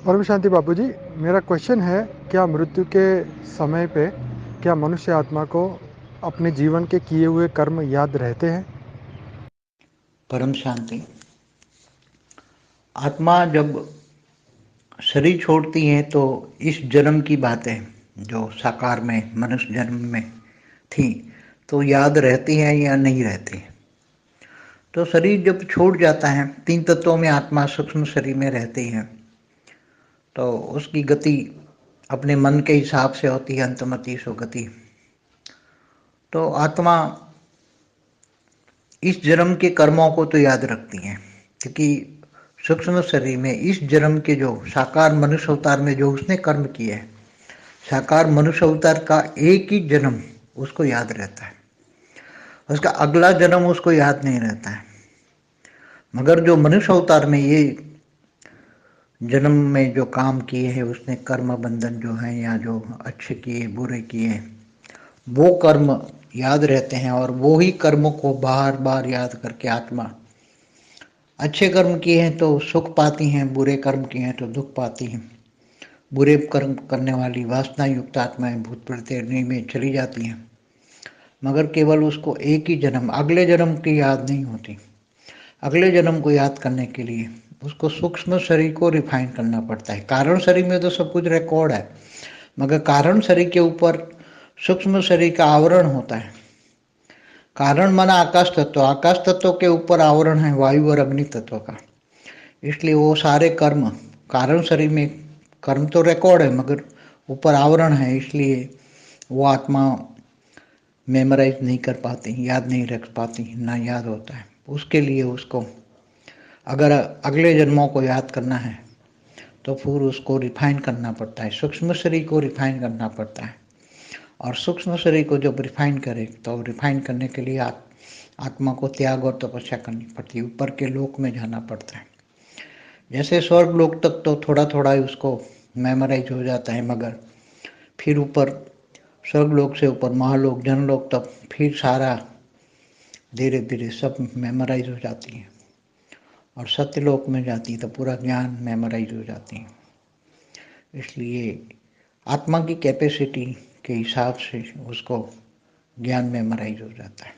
परम शांति बाबू जी, मेरा क्वेश्चन है, क्या मृत्यु के समय पे क्या मनुष्य आत्मा को अपने जीवन के किए हुए कर्म याद रहते हैं? परम शांति। आत्मा जब शरीर छोड़ती है तो इस जन्म की बातें जो साकार में मनुष्य जन्म में थी तो याद रहती हैं या नहीं रहती। तो शरीर जब छूट जाता है, तीन तत्वों में आत्मा सूक्ष्म शरीर में रहती है, तो उसकी गति अपने मन के हिसाब से होती है, अंतमति सो गति। तो आत्मा इस जन्म के कर्मों को तो याद रखती हैं, क्योंकि सूक्ष्म शरीर में इस जन्म के जो साकार मनुष्य अवतार में जो उसने कर्म किए हैं, साकार मनुष्य अवतार का एक ही जन्म उसको याद रहता है, उसका अगला जन्म उसको याद नहीं रहता है। मगर जो मनुष्य अवतार में ये जन्म में जो काम किए हैं उसने, कर्म बंधन जो है या जो अच्छे किए बुरे किए, वो कर्म याद रहते हैं और वो ही कर्मों को बार बार याद करके आत्मा अच्छे कर्म किए हैं तो सुख पाती हैं, बुरे कर्म किए हैं तो दुख पाती हैं। बुरे कर्म करने वाली वासना युक्त आत्माएं भूत प्रेत में चली जाती हैं, मगर केवल उसको एक ही जन्म, अगले जन्म की याद नहीं होती। अगले जन्म को याद करने के लिए उसको सूक्ष्म शरीर को रिफाइन करना पड़ता है। कारण शरीर में तो सब कुछ रिकॉर्ड है, मगर कारण शरीर के ऊपर सूक्ष्म शरीर का आवरण होता है। कारण माना आकाश तत्व, आकाश तत्व के ऊपर आवरण है वायु और अग्नि तत्व का। इसलिए वो सारे कर्म कारण शरीर में, कर्म तो रिकॉर्ड है मगर ऊपर आवरण है, इसलिए वो आत्मा मेमोराइज नहीं कर पाती, याद नहीं रख पाती, ना याद होता है। उसके लिए उसको अगर अगले जन्मों को याद करना है तो फिर उसको रिफाइन करना पड़ता है, सूक्ष्म शरीर को रिफाइन करना पड़ता है। और सूक्ष्म शरीर को जब रिफाइन करे तो रिफाइन करने के लिए आत्मा को त्याग और तपस्या करनी पड़ती है, ऊपर के लोक में जाना पड़ता है। जैसे स्वर्ग लोक तक तो थोड़ा थोड़ा ही उसको मेमोराइज हो जाता है, मगर फिर ऊपर स्वर्ग लोक से ऊपर महालोक जनलोक तक फिर सारा धीरे धीरे सब मेमोराइज हो जाती है। और सत्यलोक में जाती तो पूरा ज्ञान मेमोराइज हो जाती है। इसलिए आत्मा की कैपेसिटी के हिसाब से उसको ज्ञान मेमोराइज हो जाता है।